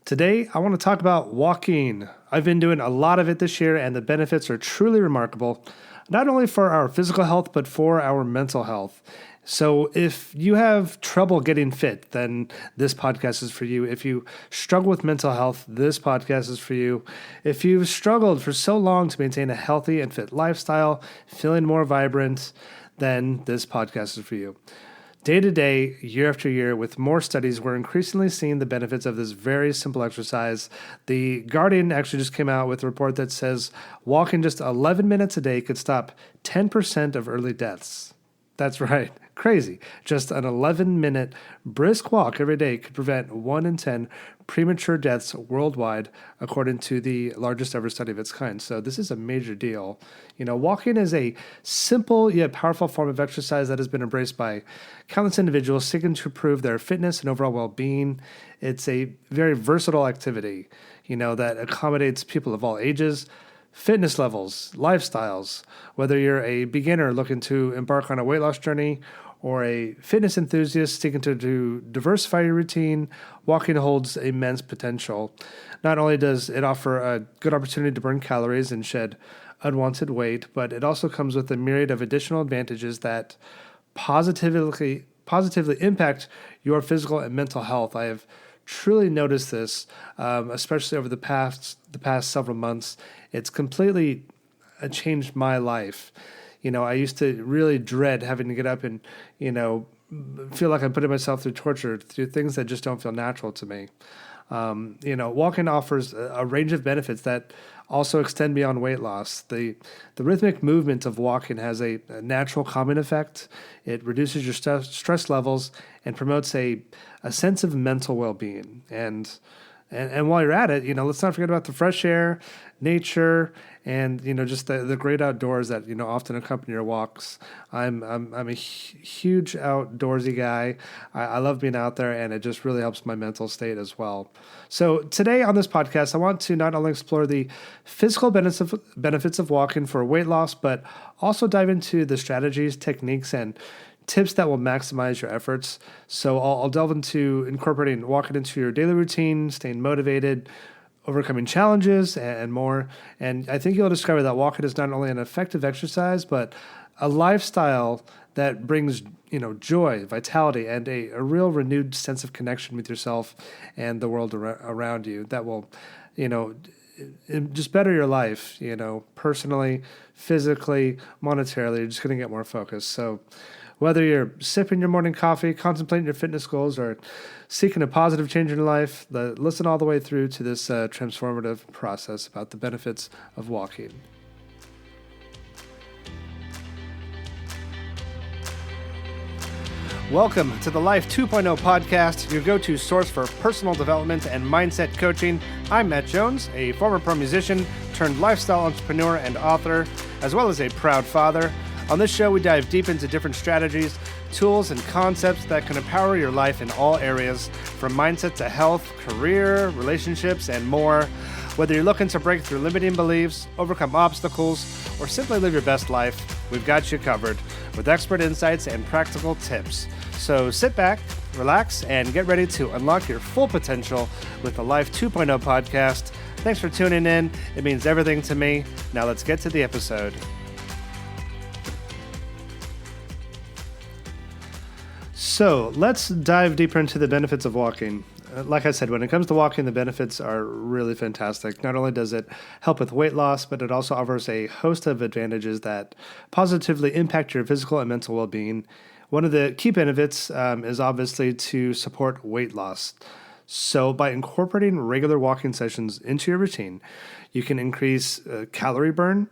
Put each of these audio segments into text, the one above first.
Today, I want to talk about walking. I've been doing a lot of it this year, and the benefits are truly remarkable, not only for our physical health, but for our mental health. So, if you have trouble getting fit, then this podcast is for you. If you struggle with mental health, this podcast is for you. If you've struggled for so long to maintain a healthy and fit lifestyle, feeling more vibrant, then this podcast is for you. Day to day, year after year, with more studies, we're increasingly seeing the benefits of this very simple exercise. The Guardian actually just came out with a report that says walking just 11 minutes a day could stop 10% of early deaths. That's right. Crazy. Just an 11-minute brisk walk every day could prevent 1 in 10 premature deaths worldwide, according to the largest ever study of its kind. So this is a major deal. Walking is a simple yet powerful form of exercise that has been embraced by countless individuals seeking to improve their fitness and overall well-being. It's a very versatile activity, that accommodates people of all ages, fitness levels, lifestyles. Whether you're a beginner looking to embark on a weight loss journey or a fitness enthusiast seeking to diversify your routine, walking holds immense potential. Not only does it offer a good opportunity to burn calories and shed unwanted weight, but it also comes with a myriad of additional advantages that positively impact your physical and mental health. I have truly noticed this, especially over the past several months. It's completely changed my life. I used to really dread having to get up and, feel like I'm putting myself through torture, through things that just don't feel natural to me. Walking offers a range of benefits that also extend beyond weight loss. The rhythmic movement of walking has a natural calming effect. It reduces your stress levels and promotes a sense of mental well-being. And while you're at it, let's not forget about the fresh air, nature, and just the great outdoors that often accompany your walks. I'm a huge outdoorsy guy. I love being out there, and it just really helps my mental state as well. So today on this podcast, I want to not only explore the physical benefits of walking for weight loss, but also dive into the strategies, techniques, and tips that will maximize your efforts. So I'll delve into incorporating walking into your daily routine, staying motivated, overcoming challenges, and more. And I think you'll discover that walking is not only an effective exercise, but a lifestyle that brings joy, vitality, and a real renewed sense of connection with yourself and the world around you that will, just better your life, personally, physically, monetarily. You're just going to get more focused. So whether you're sipping your morning coffee, contemplating your fitness goals, or seeking a positive change in your life, listen all the way through to this transformative process about the benefits of walking. Welcome to the Life 2.0 podcast, your go-to source for personal development and mindset coaching. I'm Matt Jones, a former pro musician turned lifestyle entrepreneur and author, as well as a proud father. On this show, we dive deep into different strategies, tools, and concepts that can empower your life in all areas, from mindset to health, career, relationships, and more. Whether you're looking to break through limiting beliefs, overcome obstacles, or simply live your best life, we've got you covered with expert insights and practical tips. So sit back, relax, and get ready to unlock your full potential with the Life 2.0 podcast. Thanks for tuning in. It means everything to me. Now let's get to the episode. So let's dive deeper into the benefits of walking. Like I said, when it comes to walking, the benefits are really fantastic. Not only does it help with weight loss, but it also offers a host of advantages that positively impact your physical and mental well-being. One of the key benefits is obviously to support weight loss. So by incorporating regular walking sessions into your routine, you can increase calorie burn,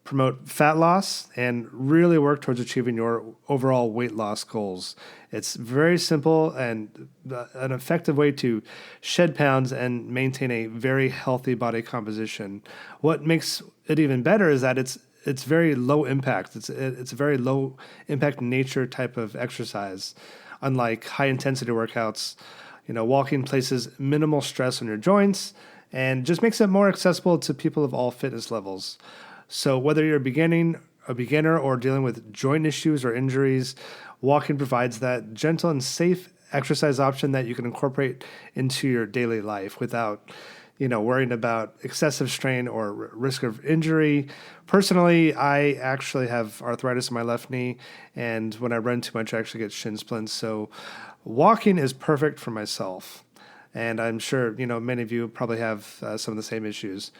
promote fat loss, and really work towards achieving your overall weight loss goals. It's very simple and an effective way to shed pounds and maintain a very healthy body composition. What makes it even better is that it's very low impact. It's a very low impact nature type of exercise. Unlike high intensity workouts, walking places minimal stress on your joints and just makes it more accessible to people of all fitness levels. So whether you're a beginner or dealing with joint issues or injuries, walking provides that gentle and safe exercise option that you can incorporate into your daily life without, worrying about excessive strain or risk of injury. Personally, I actually have arthritis in my left knee, and when I run too much, I actually get shin splints. So walking is perfect for myself. And I'm sure, many of you probably have some of the same issues.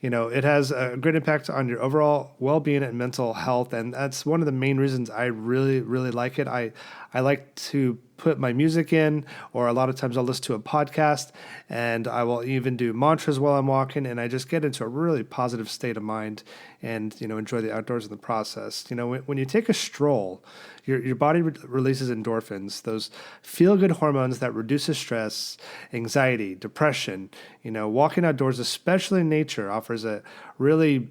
It has a great impact on your overall well-being and mental health, and that's one of the main reasons I really, really like it. I like to put my music in, or a lot of times I'll listen to a podcast, and I will even do mantras while I'm walking, and I just get into a really positive state of mind and, enjoy the outdoors in the process. When you take a stroll, your body releases endorphins, those feel-good hormones that reduces stress, anxiety, depression. Walking outdoors, especially in nature, offers a really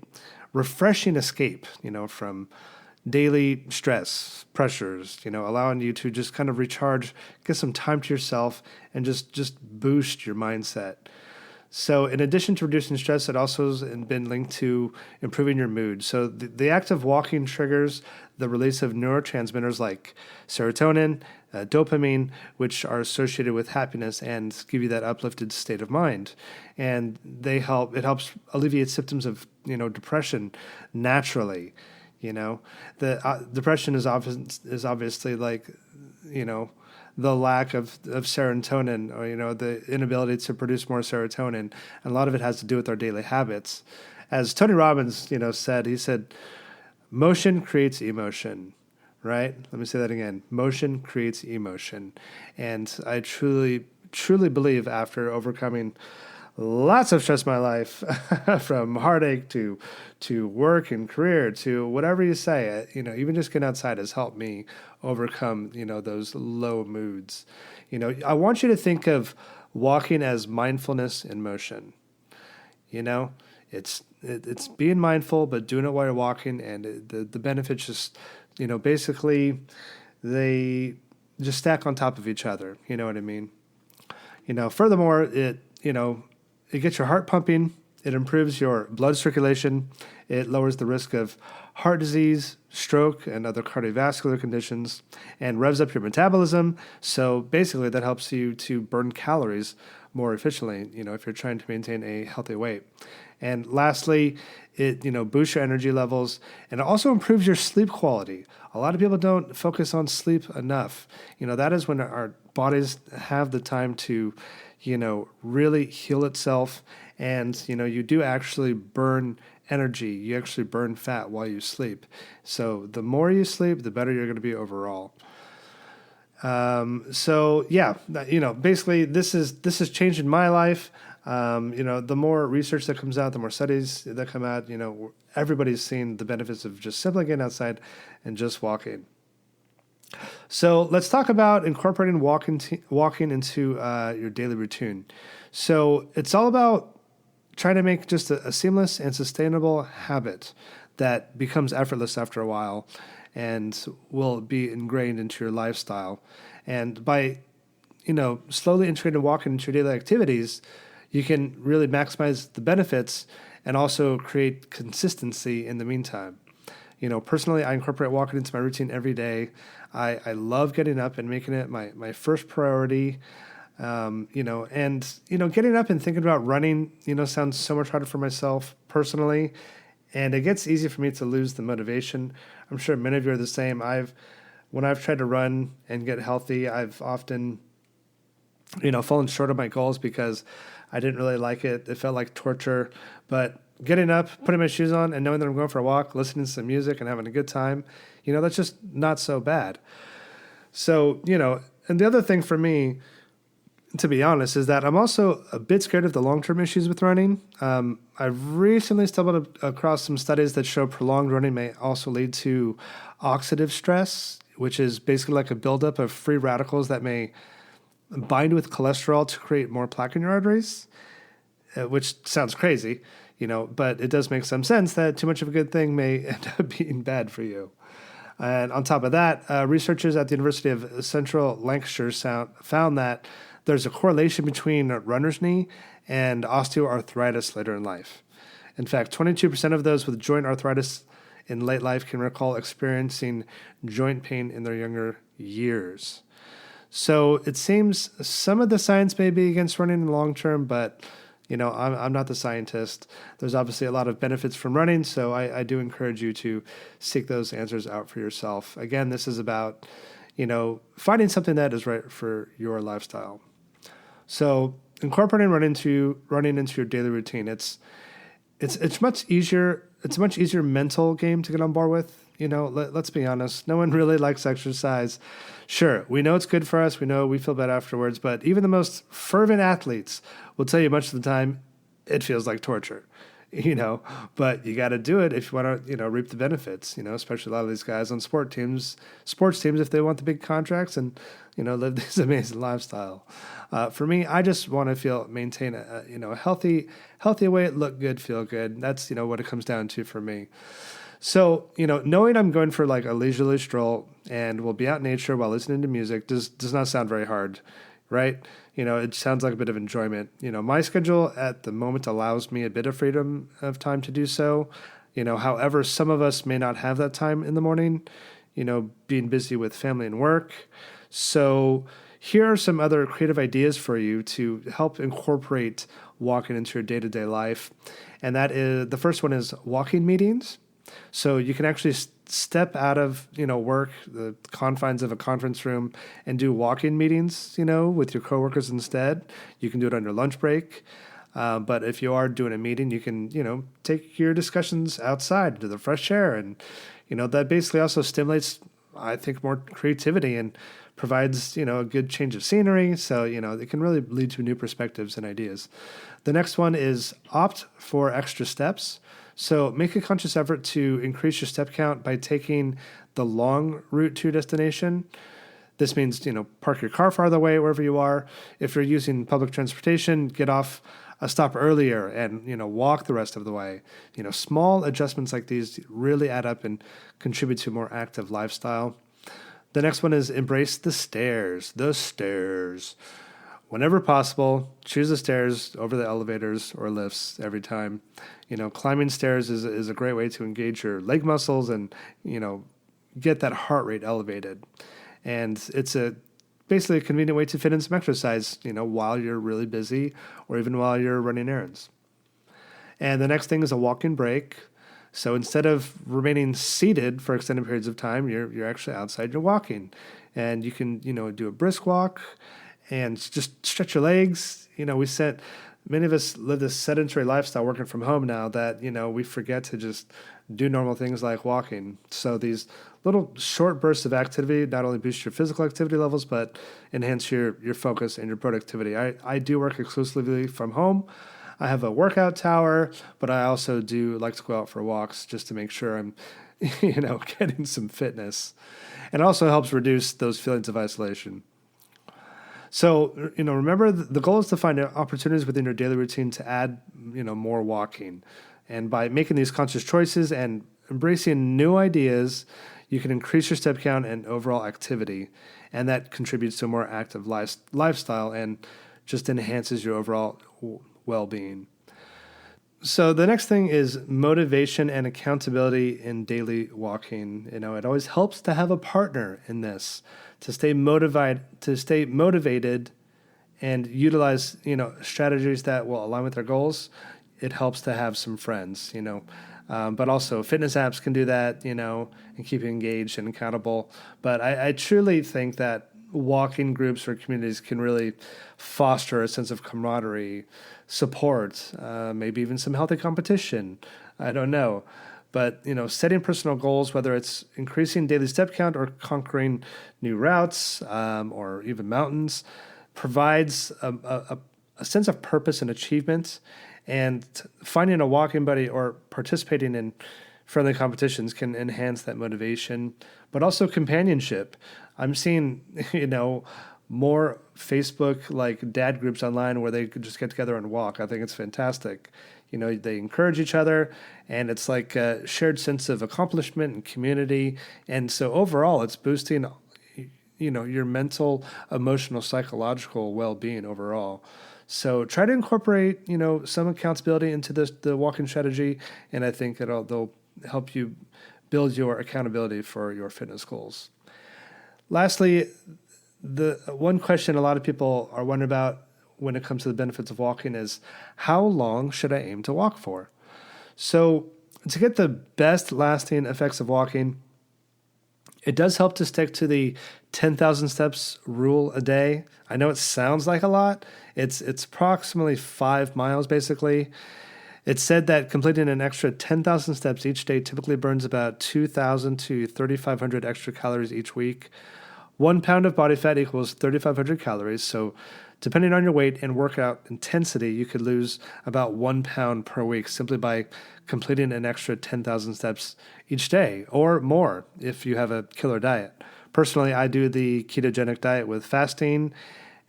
refreshing escape, from daily stress, pressures, allowing you to just kind of recharge, get some time to yourself, and just boost your mindset. So in addition to reducing stress, it also has been linked to improving your mood. So the act of walking triggers the release of neurotransmitters like serotonin, dopamine, which are associated with happiness and give you that uplifted state of mind. And it helps alleviate symptoms of, depression naturally. The depression is obviously like, the lack of serotonin, or, the inability to produce more serotonin. And a lot of it has to do with our daily habits. As Tony Robbins, said, he said, motion creates emotion, right? Let me say that again. Motion creates emotion. And I truly, truly believe after overcoming lots of stress in my life, from heartache to work and career to whatever you say, even just getting outside has helped me overcome, those low moods. I want you to think of walking as mindfulness in motion. It's being mindful, but doing it while you're walking, and the benefits just, basically they just stack on top of each other. You know what I mean? Furthermore, it gets your heart pumping, it improves your blood circulation, it lowers the risk of heart disease, stroke, and other cardiovascular conditions, and revs up your metabolism. So basically that helps you to burn calories more efficiently, if you're trying to maintain a healthy weight. And lastly, it, boosts your energy levels, and it also improves your sleep quality. A lot of people don't focus on sleep enough. That is when our bodies have the time to, really heal itself. And, you do actually burn energy. You actually burn fat while you sleep. So the more you sleep, the better you're going to be overall. Basically this is changing my life. The more research that comes out, the more studies that come out, everybody's seen the benefits of just simply getting outside and just walking. So let's talk about incorporating walking into your daily routine. So it's all about trying to make just a seamless and sustainable habit that becomes effortless after a while and will be ingrained into your lifestyle. And by, slowly integrating walking into your daily activities, you can really maximize the benefits and also create consistency in the meantime. Personally, I incorporate walking into my routine every day. I love getting up and making it my first priority. Getting up and thinking about running, sounds so much harder for myself personally. And it gets easy for me to lose the motivation. I'm sure many of you are the same. When I've tried to run and get healthy, I've often, fallen short of my goals because I didn't really like it. It felt like torture. But getting up, putting my shoes on, and knowing that I'm going for a walk, listening to some music and having a good time, that's just not so bad. So, and the other thing for me, to be honest, is that I'm also a bit scared of the long-term issues with running. I've recently stumbled across some studies that show prolonged running may also lead to oxidative stress, which is basically like a buildup of free radicals that may bind with cholesterol to create more plaque in your arteries, which sounds crazy, but it does make some sense that too much of a good thing may end up being bad for you. And on top of that, researchers at the University of Central Lancashire found that there's a correlation between runner's knee and osteoarthritis later in life. In fact, 22% of those with joint arthritis in late life can recall experiencing joint pain in their younger years. So it seems some of the science may be against running in the long term, but I'm not the scientist. There's obviously a lot of benefits from running, so I do encourage you to seek those answers out for yourself. Again, this is about, finding something that is right for your lifestyle. So incorporating running into your daily routine. It's much easier. It's a much easier mental game to get on board with. Let's be honest. No one really likes exercise. Sure, we know it's good for us. We know we feel better afterwards. But even the most fervent athletes will tell you much of the time it feels like torture. But you got to do it if you want to, reap the benefits. Especially a lot of these guys on sports teams, if they want the big contracts and live this amazing lifestyle. For me, I just want to maintain a healthy weight, look good, feel good. That's what it comes down to for me. So, knowing I'm going for like a leisurely stroll and we'll be out in nature while listening to music does not sound very hard, right? It sounds like a bit of enjoyment. My schedule at the moment allows me a bit of freedom of time to do so. However, some of us may not have that time in the morning, being busy with family and work. So here are some other creative ideas for you to help incorporate walking into your day-to-day life. And that is, the first one is walking meetings. So you can actually step out of, work, the confines of a conference room and do walk-in meetings, with your coworkers instead. You can do it on your lunch break. But if you are doing a meeting, you can, take your discussions outside to the fresh air. And, that basically also stimulates, I think, more creativity and provides, a good change of scenery. So, it can really lead to new perspectives and ideas. The next one is opt for extra steps. So make a conscious effort to increase your step count by taking the long route to your destination. This means, park your car farther away wherever you are. If you're using public transportation, get off a stop earlier and, walk the rest of the way. Small adjustments like these really add up and contribute to a more active lifestyle. The next one is embrace the stairs. The stairs. Whenever possible, choose the stairs over the elevators or lifts every time. Climbing stairs is a great way to engage your leg muscles and, get that heart rate elevated. And it's basically a convenient way to fit in some exercise, while you're really busy or even while you're running errands. And the next thing is a walk-in break. So instead of remaining seated for extended periods of time, you're actually outside, you're walking. And you can, do a brisk walk and just stretch your legs. Many of us live this sedentary lifestyle working from home now that, we forget to just do normal things like walking. So these little short bursts of activity not only boost your physical activity levels, but enhance your focus and your productivity. I do work exclusively from home. I have a workout tower, but I also do like to go out for walks just to make sure I'm, getting some fitness. And it also helps reduce those feelings of isolation. So, remember the goal is to find opportunities within your daily routine to add, more walking. And by making these conscious choices and embracing new ideas, you can increase your step count and overall activity. And that contributes to a more active lifestyle and just enhances your overall well-being. So the next thing is motivation and accountability in daily walking. It always helps to have a partner in this to stay motivated and utilize, strategies that will align with their goals. It helps to have some friends, but also fitness apps can do that, and keep you engaged and accountable. But I truly think that walking groups or communities can really foster a sense of camaraderie, support, maybe even some healthy competition. I don't know. But, setting personal goals, whether it's increasing daily step count or conquering new routes or even mountains, provides a sense of purpose and achievement. And finding a walking buddy or participating in friendly competitions can enhance that motivation, but also companionship. I'm seeing, more Facebook like dad groups online where they could just get together and walk. I think it's fantastic. They encourage each other, and it's like a shared sense of accomplishment and community. And so overall, it's boosting, your mental, emotional, psychological well-being overall. So try to incorporate, some accountability into the walking strategy, and I think they'll help you build your accountability for your fitness goals. Lastly, the one question a lot of people are wondering about when it comes to the benefits of walking is, how long should I aim to walk for? So to get the best lasting effects of walking, it does help to stick to the 10,000 steps rule a day. I know it sounds like a lot. It's approximately 5 miles, basically. It's said that completing an extra 10,000 steps each day typically burns about 2,000 to 3,500 extra calories each week. 1 pound of body fat equals 3,500 calories. So depending on your weight and workout intensity, you could lose about 1 pound per week simply by completing an extra 10,000 steps each day, or more if you have a killer diet. Personally, I do the ketogenic diet with fasting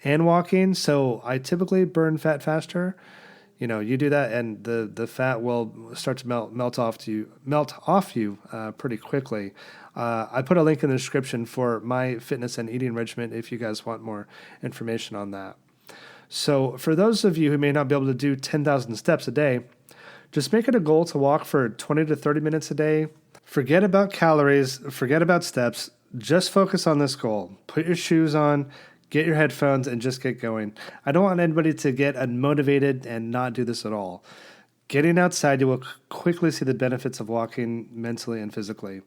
and walking, so I typically burn fat faster. You do that, and the fat will start to melt off you pretty quickly. I put a link in the description for my fitness and eating regimen if you guys want more information on that. So for those of you who may not be able to do 10,000 steps a day, just make it a goal to walk for 20 to 30 minutes a day. Forget about calories, forget about steps, just focus on this goal. Put your shoes on, get your headphones, and just get going. I don't want anybody to get unmotivated and not do this at all. Getting outside, you will quickly see the benefits of walking mentally and physically.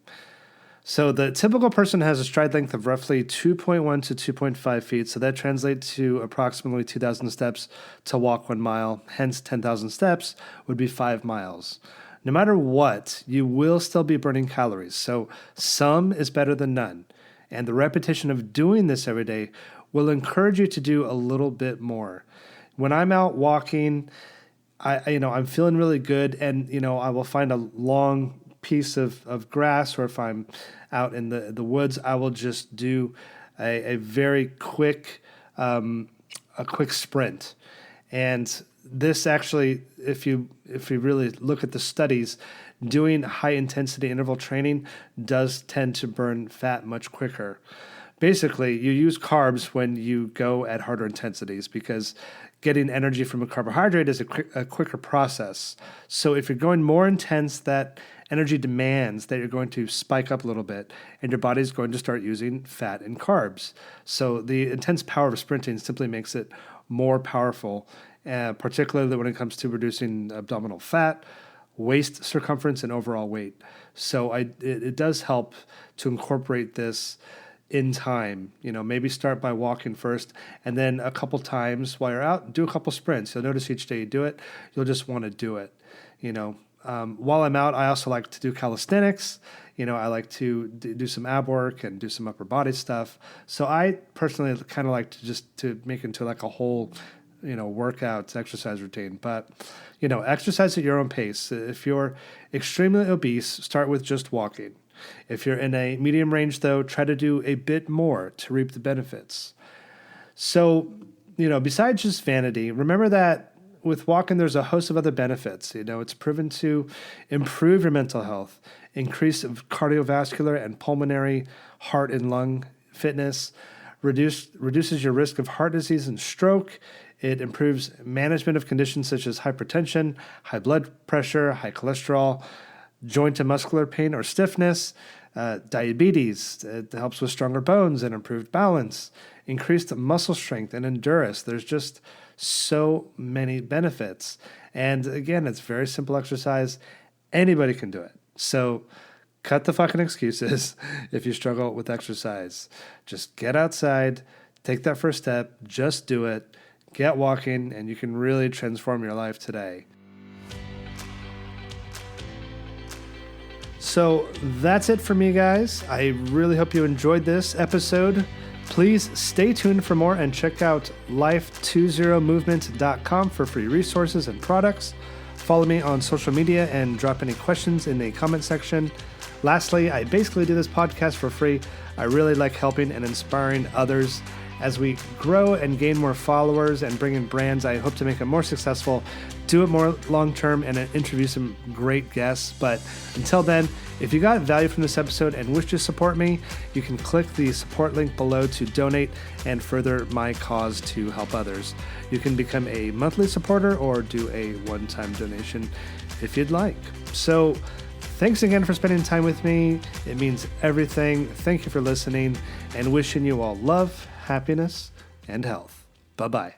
So the typical person has a stride length of roughly 2.1 to 2.5 feet. So that translates to approximately 2,000 steps to walk 1 mile. Hence, 10,000 steps would be 5 miles. No matter what, you will still be burning calories. So some is better than none. And the repetition of doing this every day will encourage you to do a little bit more. When I'm out walking, I'm feeling really good, and I will find a long piece of grass, or if I'm out in the woods, I will just do a very quick sprint. And this actually, if you really look at the studies, doing high intensity interval training does tend to burn fat much quicker. Basically, you use carbs when you go at harder intensities because getting energy from a carbohydrate is a quicker process. So if you're going more intense, that energy demands that you're going to spike up a little bit, and your body's going to start using fat and carbs. So the intense power of sprinting simply makes it more powerful, particularly when it comes to reducing abdominal fat, waist circumference, and overall weight. So it does help to incorporate this in time. Maybe start by walking first, and then a couple times while you're out, do a couple sprints. You'll notice each day you do it, you'll just want to do it. While I'm out, I also like to do calisthenics. I like to do some ab work and do some upper body stuff. So I personally kind of like to make it into like a whole, workout exercise routine. But, exercise at your own pace. If you're extremely obese, start with just walking. If you're in a medium range, though, try to do a bit more to reap the benefits. So, besides just vanity, remember that with walking, there's a host of other benefits. It's proven to improve your mental health, increase cardiovascular and pulmonary, heart and lung fitness, reduces your risk of heart disease and stroke. It improves management of conditions such as hypertension, high blood pressure, high cholesterol, joint and muscular pain or stiffness, diabetes. It helps with stronger bones and improved balance, increased muscle strength and endurance. There's just so many benefits. And again, it's very simple exercise. Anybody can do it. So cut the fucking excuses if you struggle with exercise. Just get outside, take that first step, just do it, get walking, and you can really transform your life today. So that's it for me, guys. I really hope you enjoyed this episode. Please stay tuned for more and check out life20movement.com for free resources and products. Follow me on social media and drop any questions in the comment section. Lastly, I basically do this podcast for free. I really like helping and inspiring others. As we grow and gain more followers and bring in brands, I hope to make it more successful, do it more long-term, and interview some great guests. But until then, if you got value from this episode and wish to support me, you can click the support link below to donate and further my cause to help others. You can become a monthly supporter or do a one-time donation if you'd like. So thanks again for spending time with me. It means everything. Thank you for listening, and wishing you all love, happiness, and health. Bye-bye.